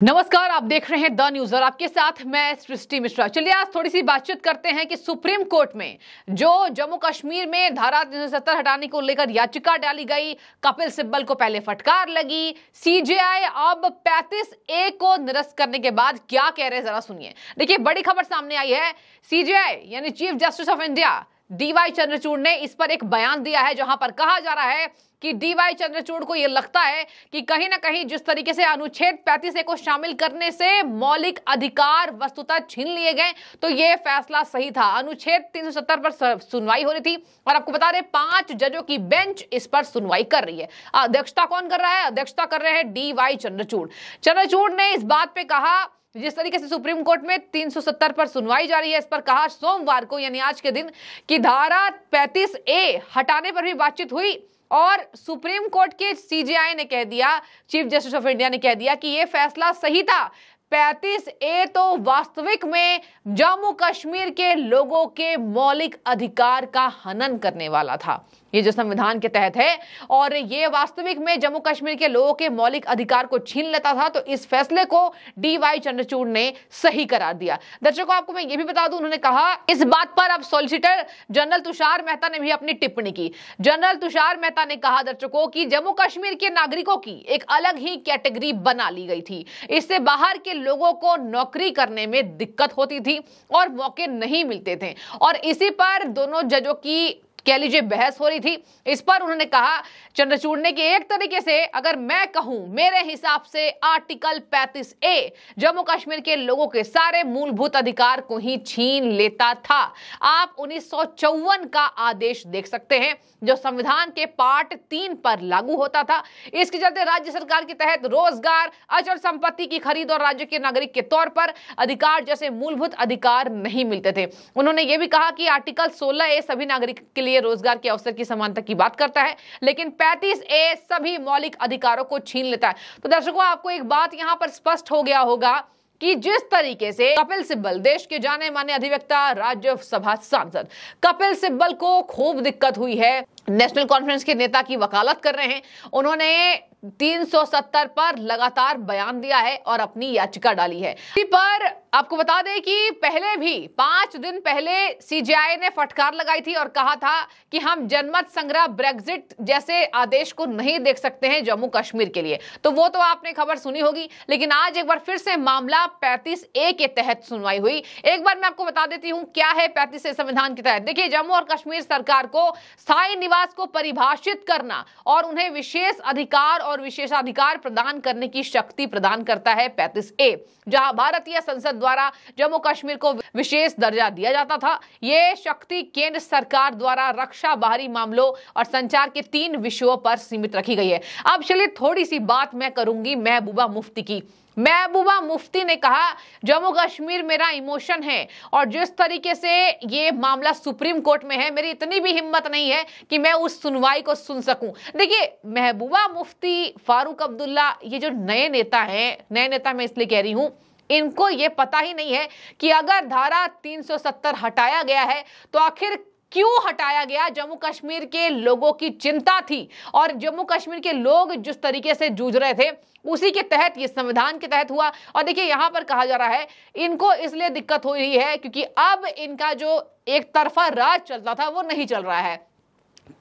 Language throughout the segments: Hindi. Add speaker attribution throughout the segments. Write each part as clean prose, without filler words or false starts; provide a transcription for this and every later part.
Speaker 1: नमस्कार, आप देख रहे हैं द न्यूज और आपके साथ मैं सृष्टि मिश्रा। चलिए आज थोड़ी सी बातचीत करते हैं कि सुप्रीम कोर्ट में जो जम्मू कश्मीर में धारा 370 हटाने को लेकर याचिका डाली गई, कपिल सिब्बल को पहले फटकार लगी, सीजेआई अब 35A को निरस्त करने के बाद क्या कह रहे हैं जरा सुनिए। देखिए बड़ी खबर सामने आई है। सीजेआई यानी chief justice of India DY Chandrachud ने इस पर एक बयान दिया है जहां पर कहा जा रहा है कि डीवाई चंद्रचूड़ को यह लगता है कि कहीं ना कहीं जिस तरीके से अनुच्छेद 35A को शामिल करने से मौलिक अधिकार वस्तुतः छीन लिए गए, तो यह फैसला सही था। अनुच्छेद 370 पर सुनवाई हो रही थी और आपको बता रहे 5 जजों की बेंच इस पर सुनवाई कर रही है। अध्यक्षता कौन कर रहा है? अध्यक्षता कर रहे हैं डीवाई चंद्रचूड़। चंद्रचूड़ ने इस बात पे कहा, जिस तरीके से सुप्रीम कोर्ट में 370 पर सुनवाई जारी है, इस पर कहा सोमवार को यानी आज के दिन कि धारा 35A हटाने पर भी बातचीत हुई और सुप्रीम कोर्ट के सीजेआई ने कह दिया, चीफ जस्टिस ऑफ इंडिया ने कह दिया कि यह फैसला सही था। 35A तो वास्तविक में जम्मू कश्मीर के लोगों के मौलिक अधिकार का हनन करने वाला था, ये जो संविधान के तहत है, और ये वास्तविक में जम्मू कश्मीर के लोगों के मौलिक अधिकार को छीन लेता था। तो इस फैसले को डीवाई चंद्रचूड़ ने सही करार दिया। दर्शकों, आपको मैं ये भी बता दूं, उन्होंने कहा इस बात पर अब सॉलिसिटर जनरल तुषार मेहता ने भी अपनी टिप्पणी की। जनरल तुषार मेहता ने कहा दर्शकों कि जम्मू कश्मीर के नागरिकों की एक अलग ही कैटेगरी बना ली गई थी। इससे बाहर के लोगों को नौकरी करने में दिक्कत होती थी और मौके नहीं मिलते थे, और इसी पर दोनों जजों की कह लीजिए बहस हो रही थी। इस पर उन्होंने कहा चंद्रचूड़ ने कि एक तरीके से अगर मैं कहूं, मेरे हिसाब से आर्टिकल 35A जम्मू कश्मीर के लोगों के सारे मूलभूत अधिकार को ही छीन लेता था। आप 1954 का आदेश देख सकते हैं जो संविधान के पार्ट 3 पर लागू होता था। इसके चलते राज्य सरकार के तहत रोजगार, अचल संपत्ति की खरीद और राज्य के नागरिक के तौर पर अधिकार जैसे मूलभूत अधिकार नहीं मिलते थे। उन्होंने ये भी कहा कि आर्टिकल 16A सभी नागरिक के लिए रोजगार के अवसर की समानता की बात करता है, लेकिन 35A सभी मौलिक अधिकारों को छीन लेता है। तो दर्शकों, आपको एक बात यहां पर स्पष्ट हो गया होगा कि जिस तरीके से कपिल सिब्बल, देश के जाने माने अधिवक्ता, राज्यसभा सांसद कपिल सिब्बल को खूब दिक्कत हुई है, नेशनल कॉन्फ्रेंस के नेता की वकालत कर रहे हैं, उन्होंने 370 पर लगातार बयान दिया है और अपनी याचिका डाली है। इसी पर आपको बता दें कि पहले भी 5 दिन पहले सीजेआई ने फटकार लगाई थी और कहा था कि हम जनमत संग्रह ब्रेक्जिट जैसे आदेश को नहीं देख सकते हैं जम्मू कश्मीर के लिए। तो वो तो आपने खबर सुनी होगी, लेकिन आज एक बार फिर से मामला 35A के तहत सुनवाई हुई। एक बार मैं आपको बता देती हूं क्या है 35A संविधान के तहत। देखिए, जम्मू और कश्मीर सरकार को स्थायी निवास को परिभाषित करना और उन्हें विशेष अधिकार और विशेषाधिकार प्रदान करने की शक्ति प्रदान करता है 35A, जहां भारतीय संसद द्वारा जम्मू कश्मीर को विशेष दर्जा दिया जाता था। यह शक्ति केंद्र सरकार द्वारा रक्षा, बाहरी मामलों और संचार के 3 विषयों पर सीमित रखी गई है। अब चलिए थोड़ी सी बात मैं करूंगी महबूबा मुफ्ती की। महबूबा मुफ्ती ने कहा जम्मू कश्मीर मेरा इमोशन है और जिस तरीके से ये मामला सुप्रीम कोर्ट में है, मेरी इतनी भी हिम्मत नहीं है कि मैं उस सुनवाई को सुन सकूं। देखिए, महबूबा मुफ्ती, फारूक अब्दुल्ला, ये जो नए नेता हैं, नए नेता मैं इसलिए कह रही हूं, इनको ये पता ही नहीं है कि अगर धारा 370 हटाया गया है तो आखिर क्यों हटाया गया। जम्मू कश्मीर के लोगों की चिंता थी और जम्मू कश्मीर के लोग जिस तरीके से जूझ रहे थे उसी के तहत, ये संविधान के तहत हुआ। और देखिए यहां पर कहा जा रहा है इनको इसलिए दिक्कत हो रही है क्योंकि अब इनका जो एक तरफा राज चलता था वो नहीं चल रहा है,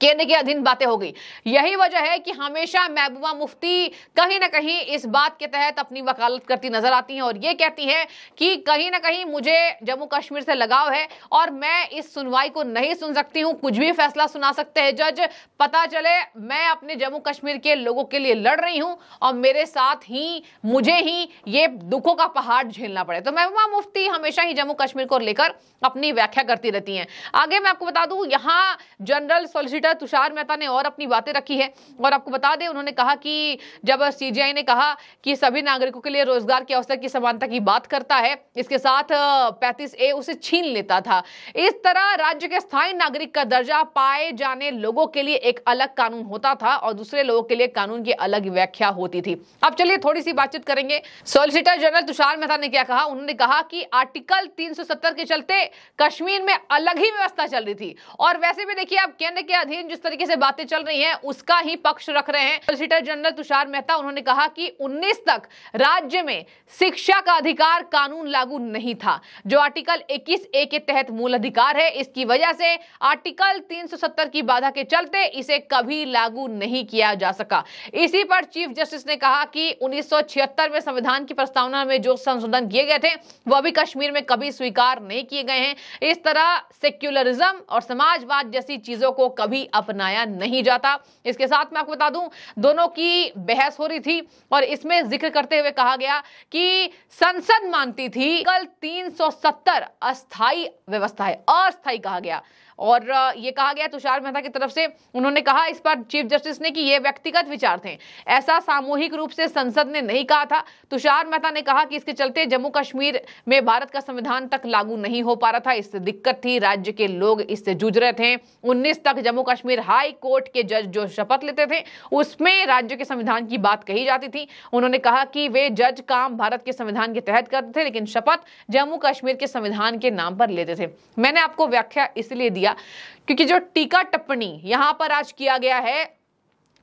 Speaker 1: केंद्र के अधीन बातें हो गई। यही वजह है कि हमेशा महबूबा मुफ्ती कहीं ना कहीं इस बात के तहत अपनी वकालत करती नजर आती हैं और ये कहती हैं कि कहीं ना कहीं मुझे जम्मू कश्मीर से लगाव है और मैं इस सुनवाई को नहीं सुन सकती हूं। कुछ भी फैसला सुना सकते हैं जज, पता चले मैं अपने जम्मू कश्मीर के लोगों के लिए लड़ रही हूं और मेरे साथ ही मुझे ही ये दुखों का पहाड़ झेलना पड़े। तो महबूबा मुफ्ती हमेशा ही जम्मू कश्मीर को लेकर अपनी व्याख्या करती रहती हैं। आगे मैं आपको बता दूं, यहाँ जनरल सॉलिसिटर तुषार मेहता ने और अपनी बातें रखी है और आपको बता दें, उन्होंने कहा कि जब सीजेआई ने कहा कि सभी नागरिकों के लिए रोजगार के अवसर की समानता की बात करता है, इसके साथ 35A उसे छीन लेता था। इस तरह राज्य के स्थायी नागरिक का दर्जा पाए जाने लोगों के लिए एक अलग कानून होता था और दूसरे लोगों के लिए कानून की अलग व्याख्या होती थी। अब चलिए थोड़ी सी बातचीत करेंगे। सॉलिसिटर जनरल तुषार मेहता ने क्या कहा, उन्होंने कहा कि आर्टिकल 370 के चलते कश्मीर में अलग ही व्यवस्था चल रही थी और वैसे भी देखिए अब केंद्र के अधीन जिस तरीके से बातें चल रही हैं उसका ही पक्ष रख रहे हैं सॉलिसिटर जनरल तुषार मेहता। उन्होंने कहा कि 19 तक राज्य में शिक्षा का अधिकार कानून लागू नहीं था, जो आर्टिकल 21A के तहत मूल अधिकार है। इसकी वजह से आर्टिकल 370 की बाधा के चलते इसे कभी लागू नहीं किया जा सका। इसी पर चीफ जस्टिस ने कहा कि 1976 में संविधान की प्रस्तावना में जो संशोधन किए गए थे वह भी कश्मीर में कभी स्वीकार नहीं किए गए हैं। इस तरह सेक्युलरिज्म और समाजवाद जैसी चीजों को कभी अपनाया नहीं जाता। इसके साथ मैं आपको बता दूं, दोनों की बहस हो रही थी और इसमें जिक्र करते हुए कहा गया कि संसद मानती थी कल 370 अस्थायी व्यवस्था है, अस्थायी कहा गया। और ये कहा गया तुषार मेहता की तरफ से, उन्होंने कहा इस पर चीफ जस्टिस ने कि ये व्यक्तिगत विचार थे, ऐसा सामूहिक रूप से संसद ने नहीं कहा था। तुषार मेहता ने कहा कि इसके चलते जम्मू कश्मीर में भारत का संविधान तक लागू नहीं हो पा रहा था, इससे दिक्कत थी, राज्य के लोग इससे जूझ रहे थे। 19 तक जम्मू कश्मीर हाई कोर्ट के जज जो शपथ लेते थे उसमें राज्य के संविधान की बात कही जाती थी। उन्होंने कहा कि वे जज काम भारत के संविधान के तहत करते थे, लेकिन शपथ जम्मू कश्मीर के संविधान के नाम पर लेते थे। मैंने आपको व्याख्या इसलिए दिया क्योंकि जो टीका टिप्पणी यहां पर आज किया गया है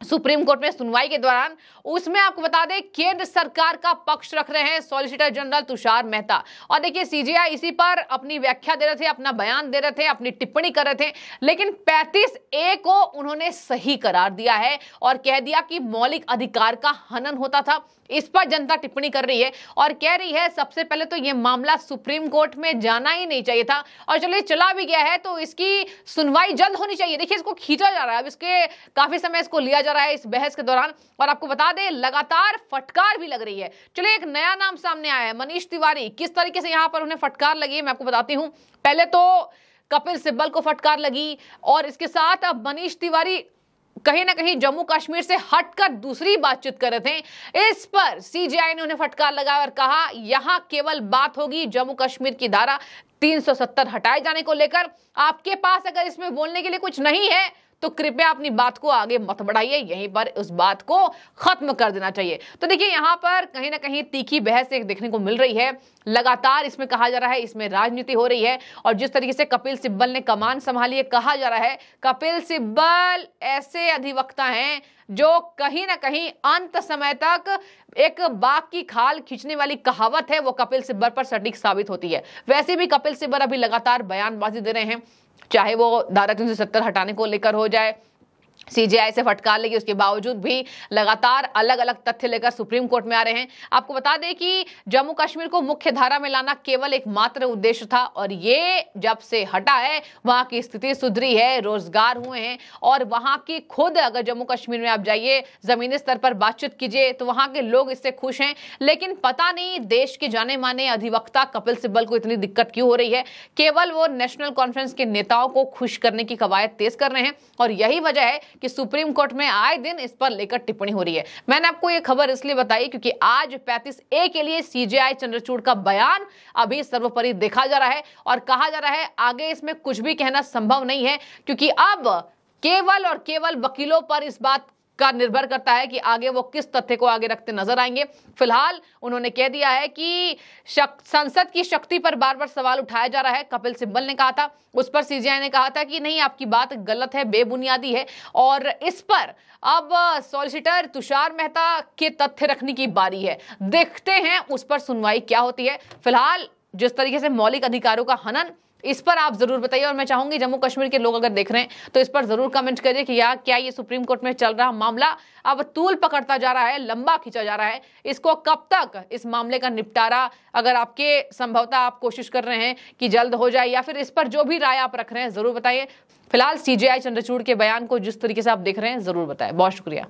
Speaker 1: सुप्रीम कोर्ट में सुनवाई के दौरान, उसमें आपको बता दें केंद्र सरकार का पक्ष रख रहे हैं सॉलिसिटर जनरल तुषार मेहता। और देखिए सीजेआई इसी पर अपनी व्याख्या दे रहे थे, अपना बयान दे रहे थे, अपनी टिप्पणी कर रहे थे, लेकिन 35A को उन्होंने सही करार दिया है और कह दिया कि मौलिक अधिकार का हनन होता था। इस पर जनता टिप्पणी कर रही है और कह रही है सबसे पहले तो यह मामला सुप्रीम कोर्ट में जाना ही नहीं चाहिए था, और चलिए चला भी गया है तो इसकी सुनवाई जल्द होनी चाहिए। देखिए इसको खींचा जा रहा है, अब इसके काफी समय इसको लिया जा रहा है इस बहस के दौरान, और आपको बता दें लगातार फटकार भी लग रही है। चलिए एक नया नाम सामने आया है, मनीष तिवारी। किस तरीके से यहां पर उन्हें फटकार लगी है मैं आपको बताती हूं। पहले तो कपिल सिब्बल को फटकार लगी और इसके साथ अब मनीष तिवारी कहीं ना कहीं जम्मू कश्मीर से हटकर दूसरी बातचीत कर रहे थे। इस पर सीजेआई ने उन्हें फटकार लगाया और कहा यहां केवल बात होगी जम्मू कश्मीर की धारा 370 हटाए जाने को लेकर। आपके पास अगर इसमें बोलने के लिए कुछ नहीं है तो कृपया अपनी बात को आगे मत बढ़ाइए, यहीं पर उस बात को खत्म कर देना चाहिए। तो देखिए यहां पर कहीं ना कहीं तीखी बहस एक देखने को मिल रही है। लगातार इसमें कहा जा रहा है इसमें राजनीति हो रही है, और जिस तरीके से कपिल सिब्बल ने कमान संभाली है, कहा जा रहा है कपिल सिब्बल ऐसे अधिवक्ता हैं जो कहीं ना कहीं अंत समय तक एक बाघ की खाल खींचने वाली कहावत है वो कपिल सिब्बल पर सटीक साबित होती है। वैसे भी कपिल सिब्बल अभी लगातार बयानबाजी दे रहे हैं, चाहे वो धारा 370 हटाने को लेकर हो जाए, सीजेआई से फटकार लगी, उसके बावजूद भी लगातार अलग अलग तथ्य लेकर सुप्रीम कोर्ट में आ रहे हैं। आपको बता दें कि जम्मू कश्मीर को मुख्य धारा में लाना केवल एक मात्र उद्देश्य था, और ये जब से हटा है वहां की स्थिति सुधरी है, रोजगार हुए हैं, और वहां की खुद अगर जम्मू कश्मीर में आप जाइए जमीनी स्तर पर बातचीत कीजिए तो वहां के लोग इससे खुश हैं। लेकिन पता नहीं देश के जाने माने अधिवक्ता कपिल सिब्बल को इतनी दिक्कत क्यों हो रही है। केवल वो नेशनल कॉन्फ्रेंस के नेताओं को खुश करने की कवायद तेज कर रहे हैं, और यही वजह है कि सुप्रीम कोर्ट में आए दिन इस पर लेकर टिप्पणी हो रही है। मैंने आपको यह खबर इसलिए बताई क्योंकि आज 35A के लिए सीजेआई चंद्रचूड़ का बयान अभी सर्वोपरि देखा जा रहा है, और कहा जा रहा है आगे इसमें कुछ भी कहना संभव नहीं है, क्योंकि अब केवल और केवल वकीलों पर इस बात का निर्भर करता है कि आगे वो किस तथ्य को आगे रखते नजर आएंगे। फिलहाल उन्होंने कह दिया है कि संसद की शक्ति पर बार बार सवाल उठाया जा रहा है। कपिल सिब्बल ने कहा था, उस पर सीजेआई ने कहा था कि नहीं आपकी बात गलत है, बेबुनियादी है, और इस पर अब सॉलिसिटर तुषार मेहता के तथ्य रखने की बारी है। देखते हैं उस पर सुनवाई क्या होती है। फिलहाल जिस तरीके से मौलिक अधिकारों का हनन, इस पर आप जरूर बताइए, और मैं चाहूंगी जम्मू कश्मीर के लोग अगर देख रहे हैं तो इस पर जरूर कमेंट करिए कि यार क्या ये सुप्रीम कोर्ट में चल रहा मामला अब तूल पकड़ता जा रहा है, लंबा खींचा जा रहा है, इसको कब तक इस मामले का निपटारा अगर आपके संभवतः आप कोशिश कर रहे हैं कि जल्द हो जाए, या फिर इस पर जो भी राय आप रख रहे हैं जरूर बताइए। फिलहाल सीजेआई चंद्रचूड़ के बयान को जिस तरीके से आप देख रहे हैं जरूर बताएं। बहुत शुक्रिया।